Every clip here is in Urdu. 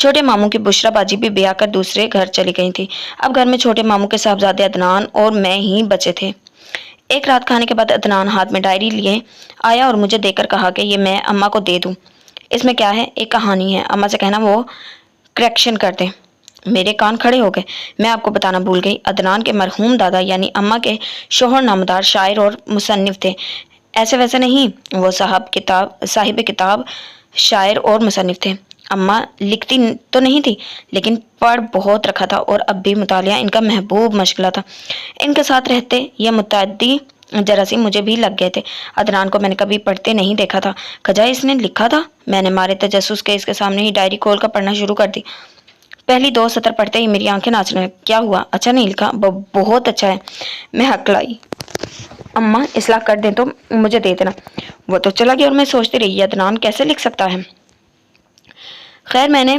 چھوٹے ماموں کی بشرا باجی بھی بیاہ کر دوسرے گھر چلی گئی تھی۔ اب گھر میں چھوٹے ماموں کے صاحبزادے عدنان اور میں ہی بچے تھے۔ ایک رات کھانے کے بعد عدنان ہاتھ میں ڈائری لیے آیا اور مجھے دے کر کہا کہ یہ میں اماں کو دے دوں۔ اس میں کیا ہے؟ ایک کہانی ہے، اماں سے کہنا وہ کریکشن کر دیں۔ میرے کان کھڑے ہو گئے۔ میں آپ کو بتانا بھول گئی، عدنان کے مرحوم دادا یعنی اماں کے شوہر نامدار شاعر اور مصنف تھے۔ ایسے ویسے نہیں، وہ صاحب کتاب شاعر اور مصنف تھے۔ اماں لکھتی تو نہیں تھی لیکن پڑھ بہت رکھا تھا اور اب بھی مطالعہ ان کا محبوب مشغلہ تھا۔ ان کے ساتھ رہتے یہ متعدی جراثیم مجھے بھی لگ گئے تھے۔ عدنان کو میں نے کبھی پڑھتے نہیں دیکھا تھا، کجا اس نے لکھا تھا؟ میں نے مارے تجسس کے اس کے سامنے ہی ڈائری کھول کر پڑھنا شروع کر دی۔ پہلی 2 سطر پڑھتے ہی میری آنکھیں ناچنے لگیں۔ کیا ہوا؟ اچھا نہیں لکھا؟ بہت اچھا ہے، میں ہکلائی۔ اماں اصلاح کر دیں تو مجھے دے دینا۔ وہ تو چلا گیا اور میں سوچتی رہی عدنان کیسے لکھ سکتا ہے۔ خیر میں نے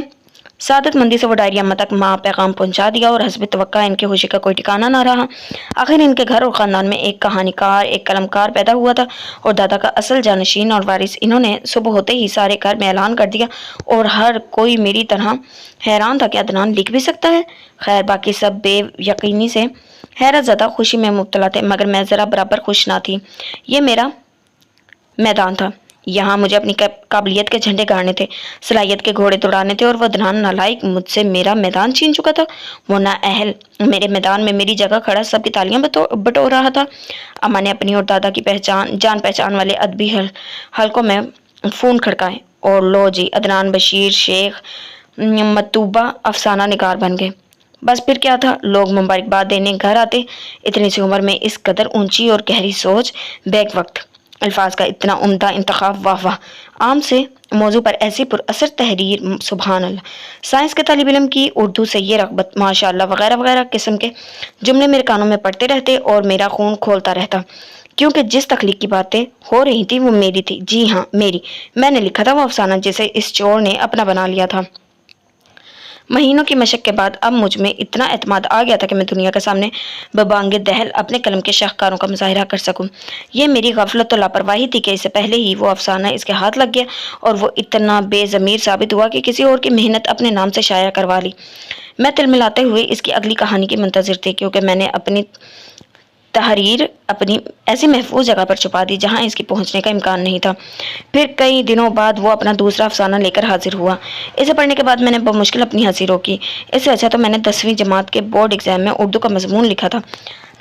سعادت مندی سے وہ ڈائری اماں تک پیغام پہنچا دیا اور حسب توقع ان کے خوشی کا کوئی ٹھکانہ نہ رہا۔ آخر ان کے گھر اور خاندان میں ایک کہانی کار، ایک قلم کار پیدا ہوا تھا اور دادا کا اصل جانشین اور وارث۔ انہوں نے صبح ہوتے ہی سارے گھر میں اعلان کر دیا اور ہر کوئی میری طرح حیران تھا کہ عدنان لکھ بھی سکتا ہے۔ خیر باقی سب بے یقینی سے حیرت زدہ خوشی میں مبتلا تھے، مگر میں ذرا برابر خوش نہ تھی۔ یہ میرا میدان تھا، یہاں مجھے اپنی قابلیت کے جھنڈے گاڑنے تھے، صلاحیت کے گھوڑے دوڑانے تھے، اور وہ عدنان نالائق مجھ سے میرا میدان چھین چکا تھا۔ وہ نااہل میرے میدان میں میری جگہ کھڑا سب کی تالیاں بٹور رہا تھا۔ اماں نے اپنی اور دادا کی جان پہچان والے ادبی حلقوں میں فون کھڑکائے اور لو جی عدنان بشیر شیخ مطوبہ افسانہ نگار بن گئے۔ بس پھر کیا تھا، لوگ مبارکباد دینے گھر آتے۔ اتنی سی عمر میں اس قدر اونچی اور گہری سوچ، بیک وقت الفاظ کا اتنا عمدہ انتخاب، واہ واہ، عام سے موضوع پر ایسی پر اثر تحریر، سبحان اللہ، سائنس کے طالب علم کی اردو سے یہ رغبت، ماشاء اللہ، وغیرہ وغیرہ قسم کے جملے میرے کانوں میں پڑتے رہتے اور میرا خون کھولتا رہتا، کیونکہ جس تخلیق کی باتیں ہو رہی تھی وہ میری تھی، جی ہاں میری۔ میں نے لکھا تھا وہ افسانہ جسے اس چور نے اپنا بنا لیا تھا۔ مہینوں کی مشق کے بعد اب مجھ میں اتنا اعتماد آ گیا تھا کہ میں دنیا کے سامنے ببانگ دہل اپنے قلم کے شاہکاروں کا مظاہرہ کر سکوں۔ یہ میری غفلت و لاپرواہی تھی کہ اس سے پہلے ہی وہ افسانہ اس کے ہاتھ لگ گیا اور وہ اتنا بے ضمیر ثابت ہوا کہ کسی اور کی محنت اپنے نام سے شائع کروا لی۔ میں تلملاتے ہوئے اس کی اگلی کہانی کی منتظر تھی، کیونکہ میں نے اپنی تحریر اپنی ایسی محفوظ جگہ پر چھپا دی جہاں اس کی پہنچنے کا امکان نہیں تھا۔ پھر کئی دنوں بعد وہ اپنا دوسرا افسانہ لے کر حاضر ہوا۔ اسے پڑھنے کے بعد میں نے بمشکل اپنی ہنسی روکی۔ اس سے اچھا تو میں نے 10ویں جماعت کے بورڈ ایگزام میں اردو کا مضمون لکھا تھا،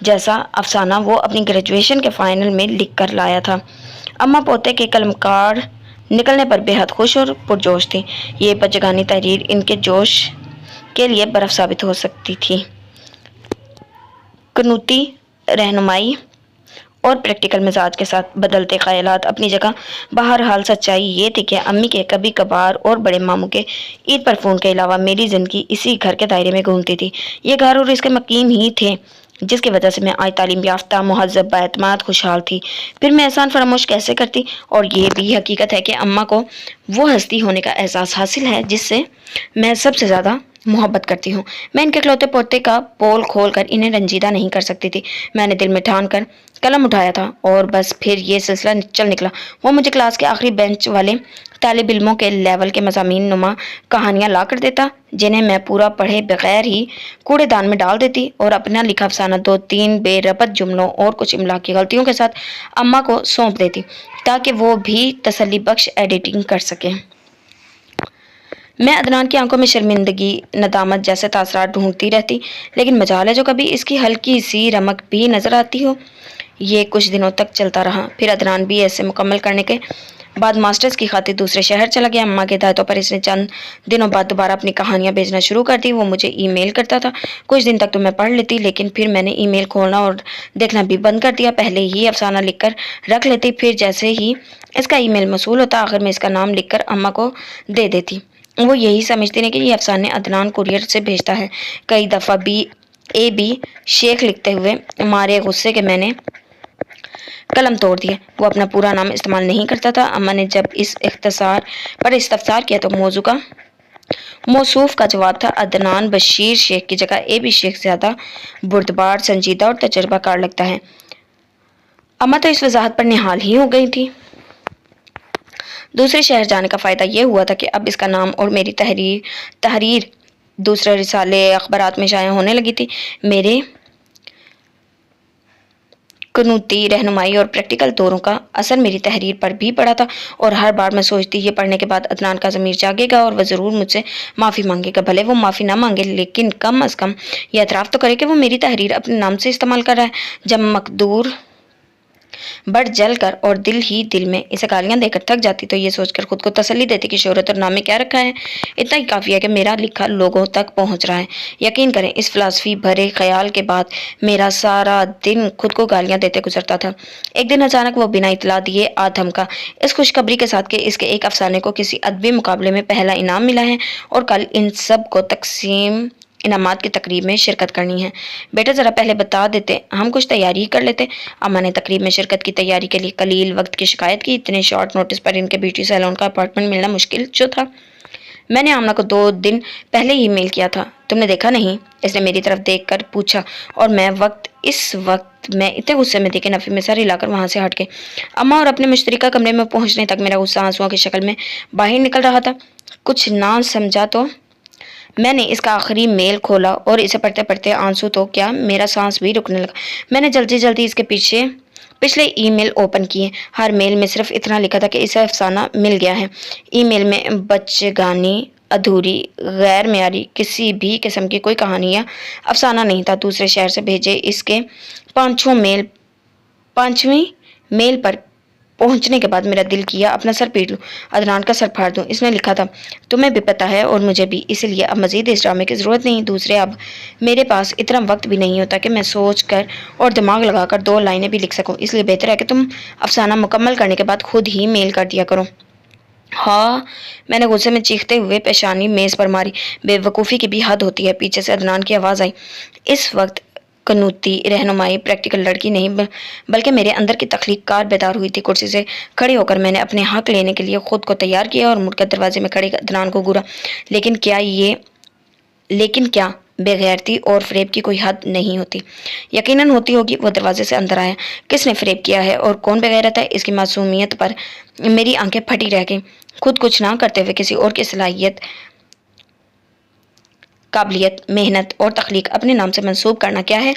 جیسا افسانہ وہ اپنی گریجویشن کے فائنل میں لکھ کر لایا تھا۔ اماں پوتے کے قلم کار نکلنے پر بے حد خوش اور پرجوش تھی۔ یہ بچگانی تحریر ان کے جوش کے لیے برف ثابت ہو سکتی تھی۔ قنوتی رہنمائی اور پریکٹیکل مزاج کے ساتھ بدلتے خیالات اپنی جگہ، بہرحال سچائی یہ تھی کہ امی کے کبھی کبھار اور بڑے ماموں کے عید پر فون کے علاوہ میری زندگی اسی گھر کے دائرے میں گھومتی تھی۔ یہ گھر اور اس کے مقیم ہی تھے جس کی وجہ سے میں آج تعلیم یافتہ، مہذب، بااعتماد، خوشحال تھی۔ پھر میں احسان فراموش کیسے کرتی؟ اور یہ بھی حقیقت ہے کہ اماں کو وہ ہستی ہونے کا احساس حاصل ہے جس سے میں سب سے زیادہ محبت کرتی ہوں۔ میں ان کے اکلوتے پوتے کا پول کھول کر انہیں رنجیدہ نہیں کر سکتی تھی۔ میں نے دل میں ٹھان کر قلم اٹھایا تھا اور بس پھر یہ سلسلہ چل نکلا۔ وہ مجھے کلاس کے آخری بینچ والے طالب علموں کے لیول کے مضامین نما کہانیاں لا کر دیتا، جنہیں میں پورا پڑھے بغیر ہی کوڑے دان میں ڈال دیتی اور اپنا لکھا افسانہ 2-3 بے ربط جملوں اور کچھ املا کی غلطیوں کے ساتھ اماں کو سونپ دیتی تاکہ وہ بھی تسلی بخش ایڈیٹنگ کر سکیں۔ میں عدنان کی آنکھوں میں شرمندگی، ندامت جیسے تاثرات ڈھونڈتی رہتی، لیکن مجال ہے جو کبھی اس کی ہلکی سی رمق بھی نظر آتی ہو۔ یہ کچھ دنوں تک چلتا رہا، پھر عدنان بھی ایسے مکمل کرنے کے بعد ماسٹرز کی خاطر دوسرے شہر چلا گیا۔ اماں کے ہدایتوں پر اس نے چند دنوں بعد دوبارہ اپنی کہانیاں بھیجنا شروع کر دی۔ وہ مجھے ای میل کرتا تھا، کچھ دن تک تو میں پڑھ لیتی، لیکن پھر میں نے ای میل کھولنا اور دیکھنا بھی بند کر دیا۔ پہلے ہی افسانہ لکھ کر رکھ لیتی، پھر جیسے ہی اس کا ای میل موصول ہوتا آخر میں اس کا نام لکھ کر اماں کو دے دیتی۔ وہ یہی سمجھتی ہیں کہ یہ افسانے عدنان کوریئر سے بھیجتا ہے۔ کئی دفعہ بی شیخ لکھتے ہوئے مارے غصے کے میں نے قلم توڑ دیا۔ وہ اپنا پورا نام استعمال نہیں کرتا تھا۔ اماں نے جب اس اختصار پر استفسار کیا تو موصوف کا جواب تھا عدنان بشیر شیخ کی جگہ بی شیخ زیادہ بردبار، سنجیدہ اور تجربہ کار لگتا ہے۔ اماں تو اس وضاحت پر نہال ہی ہو گئی تھی۔ دوسرے شہر جانے کا فائدہ یہ ہوا تھا کہ اب اس کا نام اور میری تحریر دوسرے رسالے اخبارات میں شائع ہونے لگی تھی۔ میرے قنوتی رہنمائی اور پریکٹیکل دوروں کا اثر میری تحریر پر بھی پڑا تھا، اور ہر بار میں سوچتی یہ پڑھنے کے بعد عدنان کا ضمیر جاگے گا اور وہ ضرور مجھ سے معافی مانگے گا۔ بھلے وہ معافی نہ مانگے، لیکن کم از کم یہ اعتراف تو کرے کہ وہ میری تحریر اپنے نام سے استعمال کر رہا ہے۔ جب مقدور بڑھ جل کر اور دل ہی دل میں اسے گالیاں دے کر تھک جاتی تو یہ سوچ کر خود کو تسلی دیتی کہ شہرت اور نام میں کیا رکھا ہے، اتنا ہی کافی ہے کہ میرا لکھا لوگوں تک پہنچ رہا ہے۔ یقین کریں، اس فلسفی بھرے خیال کے بعد میرا سارا دن خود کو گالیاں دیتے گزرتا تھا۔ ایک دن اچانک وہ بنا اطلاع دیے آ دھمکا، اس خوشخبری کے ساتھ کہ اس کے ایک افسانے کو کسی ادبی مقابلے میں پہلا انعام ملا ہے اور کل ان سب کو تقسیم انعامات کی تقریب میں شرکت کرنی ہے۔ بیٹا ذرا پہلے بتا دیتے، ہم کچھ تیاری ہی کر لیتے۔ اماں نے تقریب میں شرکت کی تیاری کے لیے قلیل وقت کی شکایت کی۔ اتنے شارٹ نوٹس پر ان کے بیوٹی سیلون کا اپارٹمنٹ ملنا مشکل جو تھا۔ میں نے آمنہ کو 2 دن پہلے ہی میل کیا تھا، تم نے دیکھا نہیں؟ اس نے میری طرف دیکھ کر پوچھا، اور اس وقت میں اتنے غصے میں تھی کہ نفی میں سر ہلا کر وہاں سے ہٹ گئی۔ اماں اور اپنے مشترکہ کمرے میں پہنچنے تک میرا غصہ آنسوؤں کی شکل میں باہر نکل رہا تھا۔ کچھ نہ سمجھا تو میں نے اس کا آخری میل کھولا اور اسے پڑھتے پڑھتے آنسو تو کیا میرا سانس بھی رکنے لگا۔ میں نے جلدی اس کے پچھلے ای میل اوپن کیے۔ ہر میل میں صرف اتنا لکھا تھا کہ اسے افسانہ مل گیا ہے۔ ای میل میں بچگانی، ادھوری، غیر معیاری کسی بھی قسم کی کوئی کہانی یا افسانہ نہیں تھا۔ دوسرے شہر سے بھیجے اس کے 5ویں میل پر پہنچنے کے بعد میرا دل کیا اپنا سر پیٹ لوں، عدنان کا سر پھاڑ دوں۔ اس نے لکھا تھا، تمہیں بھی پتہ ہے اور مجھے بھی، اس لیے اب مزید اس ڈرامے کی ضرورت نہیں۔ دوسرے، اب میرے پاس اتنا وقت بھی نہیں ہوتا کہ میں سوچ کر اور دماغ لگا کر 2 لائنیں بھی لکھ سکوں، اس لیے بہتر ہے کہ تم افسانہ مکمل کرنے کے بعد خود ہی میل کر دیا کرو۔ ہاں، میں نے غصے میں چیختے ہوئے پیشانی میز پر ماری۔ بے وقوفی کی بھی حد ہوتی ہے۔ پیچھے سے عدنان کی آواز آئی۔ اس وقت قنوتی رہنمائی پریکٹیکل لڑکی نہیں بلکہ میرے اندر کی تخلیق کار بیدار ہوئی تھی۔ کرسی سے کھڑے ہو کر میں نے اپنے حق لینے کے لیے خود کو تیار کیا اور مڑ کر دروازے میں کھڑے عدنان کو گھورا۔ لیکن کیا بے غیرتی اور فریب کی کوئی حد نہیں ہوتی؟ یقیناً ہوتی ہوگی۔ وہ دروازے سے اندر آیا۔ کس نے فریب کیا ہے اور کون بے غیرت ہے؟ اس کی معصومیت پر میری آنکھیں پھٹی رہ گئیں۔ خود کچھ نہ کرتے ہوئے کسی اور کی صلاحیت، قابلیت، محنت اور تخلیق اپنے نام سے منسوب کرنا کیا ہے؟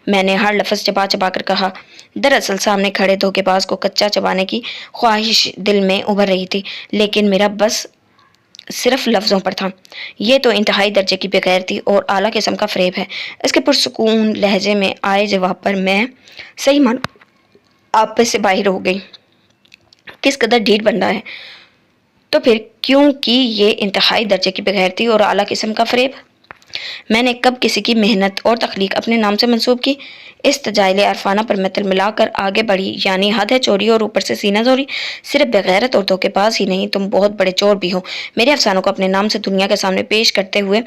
میں نے ہر لفظ چبا چبا کر کہا۔ دراصل سامنے کھڑے دھوکے باز کو کچا چبانے کی خواہش دل میں ابھر رہی تھی، لیکن میرا بس صرف لفظوں پر تھا۔ یہ تو انتہائی درجے کی بےغیرتی اور اعلیٰ قسم کا فریب ہے۔ اس کے پرسکون لہجے میں آئے جواب پر میں صحیح مان آپ سے باہر ہو گئی۔ کس قدر ڈھیٹ بن رہا ہے تو پھر کیوں کی یہ انتہائی درجے کی بےغیرتی اور اعلیٰ قسم کا فریب؟ میں نے کب کسی کی محنت اور تخلیق اپنے نام سے منسوب کی؟ اس تجائل عرفانہ پر میں تلملا کر آگے بڑھی، یعنی حد ہے چوری اور اوپر سے سینہ زوری۔ صرف بغیرت اور دھوکے باز ہی نہیں، تم بہت بڑے چور بھی ہو۔ میرے افسانوں کو اپنے نام سے دنیا کے سامنے پیش کرتے ہوئے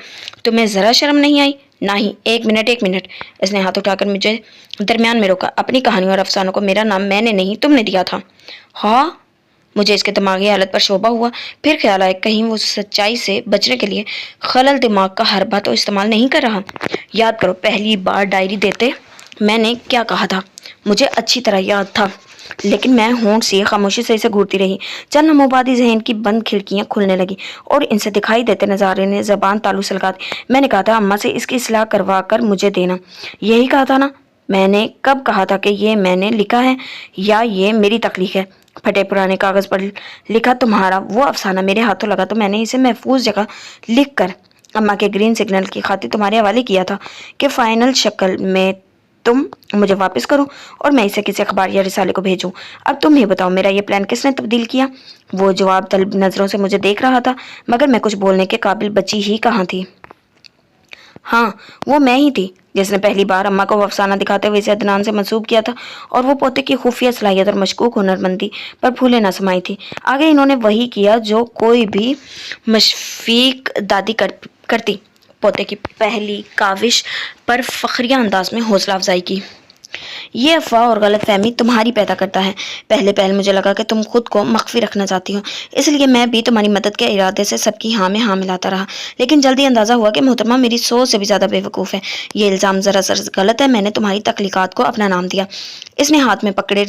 تمہیں ذرا شرم نہیں آئی؟ نہیں، ایک منٹ۔ اس نے ہاتھ اٹھا کر مجھے درمیان میں روکا۔ اپنی کہانیوں اور افسانوں کو میرا نام میں نے نہیں، تم نے دیا تھا۔ ہاں؟ مجھے اس کے دماغی حالت پر شعبہ ہوا۔ پھر خیال آیا کہیں وہ سچائی سے بچنے کے لیے خلل دماغ کا حربہ تو استعمال نہیں کر رہا۔ یاد کرو پہلی بار ڈائری دیتے میں نے کیا کہا تھا؟ مجھے اچھی طرح یاد تھا، لیکن میں ہونٹ سے خاموشی سے اسے گھورتی رہی۔ چند لمحوں بعد ہی ذہن کی بند کھڑکیاں کھلنے لگی اور ان سے دکھائی دیتے نظارے نے زبان تالو سلگا دی۔ میں نے کہا تھا اماں سے اس کی اصلاح کروا کر مجھے دینا، یہی کہا تھا نا؟ میں نے کب کہا تھا کہ یہ میں نے لکھا ہے یا یہ میری تخلیق ہے؟ پھٹے پرانے کاغذ پر لکھا تمہارا وہ افسانہ میرے ہاتھوں لگا تو میں نے اسے محفوظ جگہ لکھ کر اماں کے گرین سگنل کی خاطر تمہارے حوالے کیا تھا کہ فائنل شکل میں تم مجھے واپس کرو اور میں اسے کسی اخبار یا رسالے کو بھیجوں۔ اب تم ہی بتاؤ میرا یہ پلان کس نے تبدیل کیا؟ وہ جواب طلب نظروں سے مجھے دیکھ رہا تھا، مگر میں کچھ بولنے کے قابل بچی ہی کہاں تھی۔ ہاں، وہ میں ہی تھی جس نے پہلی بار اماں کو وہ افسانہ دکھاتے ہوئے اسے عدنان سے منسوب کیا تھا، اور وہ پوتے کی خفیہ صلاحیت اور مشکوک ہنرمندی پر پھولے نہ سمائی تھی۔ آگے انہوں نے وہی کیا جو کوئی بھی مشفیق دادی کرتی، پوتے کی پہلی کاوش پر فخریہ انداز میں حوصلہ افزائی کی۔ یہ افواہ اور غلط فہمی تمہاری پیدا کرتا ہے۔ پہلے پہل مجھے لگا کہ تم خود کو مخفی رکھنا چاہتی ہو، اس لیے میں بھی تمہاری مدد کے ارادے سے سب کی ہاں میں ہاں ملاتا رہا، لیکن جلدی اندازہ ہوا کہ محترمہ میری سوچ سے بھی زیادہ بے وقوف ہے۔ یہ الزام ذرا غلط ہے، میں نے تمہاری تخلیقات کو اپنا نام دیا۔ اس نے ہاتھ میں پکڑے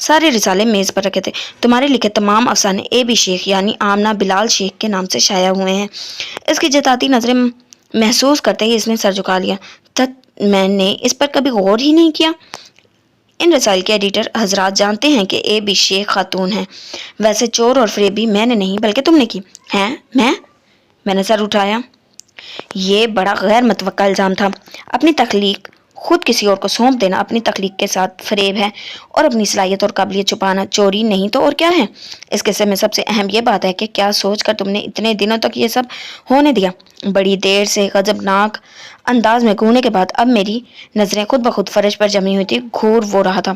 سارے رسالے میز پر رکھے تھے۔ تمہارے لکھے تمام افسانے A.B. شیخ یعنی آمنہ بلال شیخ کے نام سے شائع ہوئے ہیں۔ اس کی جتاتی نظریں محسوس کرتے ہی اس نے سر جھکا لیا۔ میں نے اس پر کبھی غور ہی نہیں کیا۔ ان رسائل کے ایڈیٹر حضرات جانتے ہیں کہ A.B. شیخ خاتون ہیں۔ ویسے چور اور فریبی میں نے نہیں بلکہ تم نے کی ہیں۔ میں نے سر اٹھایا۔ یہ بڑا غیر متوقع الزام تھا۔ اپنی تخلیق خود کسی اور کو سونپ دینا اپنی تخلیق کے ساتھ فریب ہے، اور اپنی صلاحیت اور قابلیت چھپانا چوری نہیں تو اور کیا ہے؟ اس قصے میں سب سے اہم یہ بات ہے کہ کیا سوچ کر تم نے اتنے دنوں تک یہ سب ہونے دیا۔ بڑی دیر سے غضبناک انداز میں گھورنے کے بعد اب میری نظریں خود بخود فرش پر جمی ہوئی تھی۔ گھور وہ رہا تھا۔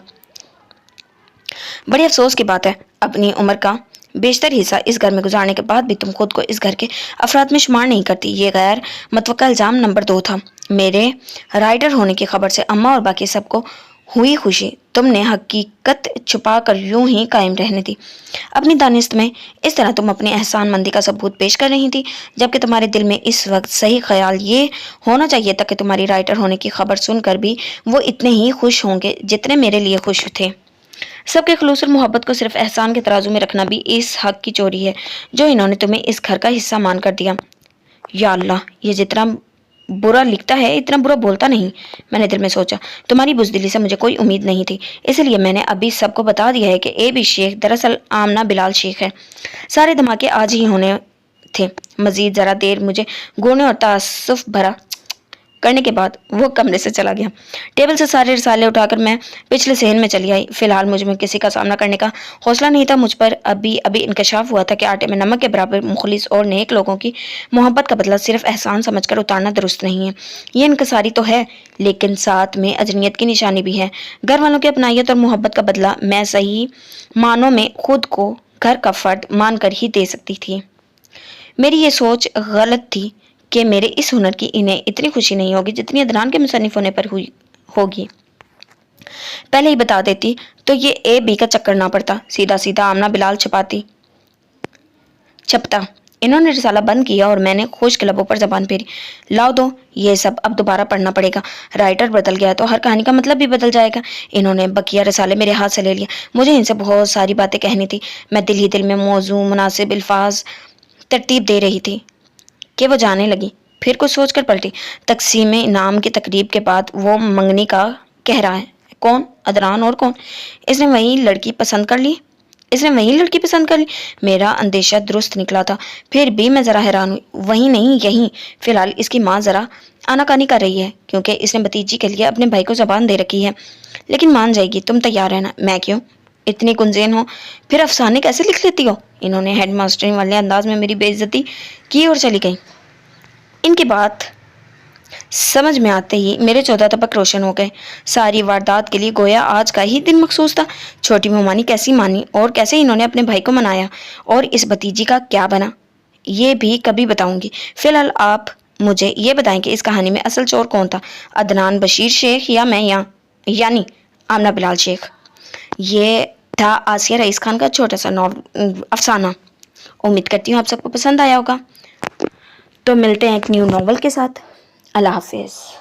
بڑی افسوس کی بات ہے، اپنی عمر کا بیشتر حصہ اس گھر میں گزارنے کے بعد بھی تم خود کو اس گھر کے افراد میں شمار نہیں کرتی۔ یہ غیر متوقع الزام نمبر 2 تھا۔ میرے رائٹر ہونے کی خبر سے اماں اور باقی سب کو ہوئی خوشی تم نے حقیقت چھپا کر یوں ہی قائم رہنے دی۔ اپنی دانست میں اس طرح تم اپنی احسان مندی کا ثبوت پیش کر رہی تھی، جبکہ تمہارے دل میں اس وقت صحیح خیال یہ ہونا چاہیے تھا کہ تمہاری رائٹر ہونے کی خبر سن کر بھی وہ اتنے ہی خوش ہوں گے جتنے میرے لیے خوش تھے۔ سب کے خلوص اور محبت کو صرف احسان کے ترازو میں رکھنا بھی اس حق کی چوری ہے جو انہوں نے تمہیں اس گھر کا حصہ مان کر دیا۔ یا اللہ، یہ جتنا برا لکھتا ہے اتنا برا بولتا نہیں، میں نے دل میں سوچا۔ تمہاری بزدلی سے مجھے کوئی امید نہیں تھی، اس لیے میں نے ابھی سب کو بتا دیا ہے کہ A.B. شیخ دراصل آمنہ بلال شیخ ہے۔ سارے دھماکے آج ہی ہونے تھے۔ مزید ذرا دیر مجھے گونے اور تعصف بھرا کرنے کے بعد وہ کمرے سے چلا گیا۔ ٹیبل سے سارے رسالے اٹھا کر میں پچھلے صحن میں چلی آئی۔ فی الحال مجھ میں کسی کا سامنا کرنے کا حوصلہ نہیں تھا۔ مجھ پر ابھی انکشاف ہوا تھا کہ آٹے میں نمک کے برابر مخلص اور نیک لوگوں کی محبت کا بدلہ صرف احسان سمجھ کر اتارنا درست نہیں ہے۔ یہ انکساری تو ہے، لیکن ساتھ میں اجنیت کی نشانی بھی ہے۔ گھر والوں کی اپنائیت اور محبت کا بدلہ میں صحیح معنوں میں خود کو گھر کا فرد مان کر ہی دے سکتی تھی۔ میری یہ سوچ غلط تھی کہ میرے اس ہنر کی انہیں اتنی خوشی نہیں ہوگی جتنی عدنان کے مصنف ہونے پر ہوگی۔ پہلے ہی بتا دیتی تو یہ A.B. کا چکر نہ پڑتا، سیدھا آمنہ بلال چھپتا۔ انہوں نے رسالہ بند کیا اور میں نے خشک لبوں پر زبان پھیری۔ لاؤ دو، یہ سب اب دوبارہ پڑھنا پڑے گا۔ رائٹر بدل گیا تو ہر کہانی کا مطلب بھی بدل جائے گا۔ انہوں نے بقیہ رسالے میرے ہاتھ سے لے لیا۔ مجھے ان سے بہت ساری باتیں کہنی تھی۔ میں دل ہی دل میں موضوع مناسب الفاظ ترتیب دے رہی تھی کہ وہ جانے لگی، پھر کچھ سوچ کر پلٹی۔ تقسیم انعام کی تقریب کے بعد وہ منگنی کا کہہ رہا ہے، کون؟ عدنان اور کون؟ اس نے وہی لڑکی پسند کر لی؟ میرا اندیشہ درست نکلا تھا، پھر بھی میں ذرا حیران ہوئی۔ وہی نہیں، یہی۔ فی الحال اس کی ماں ذرا آناکانی کر رہی ہے کیونکہ اس نے بھتیجی کے لیے اپنے بھائی کو زبان دے رکھی ہے، لیکن مان جائے گی، تم تیار رہنا۔ میں کیوں؟ اتنی کنزین ہو پھر افسانے کیسے لکھ لیتی ہو؟ انہوں نے ہیڈ ماسٹرنگ والے انداز میں میری بے عزتی کی اور چلی گئی۔ ان کی بات سمجھ میں آتے ہی میرے 14 طبق روشن ہو گئے۔ ساری واردات کے لیے گویا آج کا ہی دن مخصوص تھا۔ چھوٹی مہمانی کیسی مانی اور کیسے انہوں نے اپنے بھائی کو منایا، اور اس بھتیجی کا کیا بنا، یہ بھی کبھی بتاؤں گی۔ فی الحال آپ مجھے یہ بتائیں کہ اس کہانی میں اصل چور کون تھا، عدنان بشیر شیخ یا میں، یعنی آمنہ بلال شیخ؟ یہ تھا آسیہ رئیس خان کا چھوٹا سا افسانہ۔ امید کرتی ہوں آپ سب کو پسند آیا ہوگا۔ تو ملتے ہیں ایک نیو ناول کے ساتھ۔ اللہ حافظ۔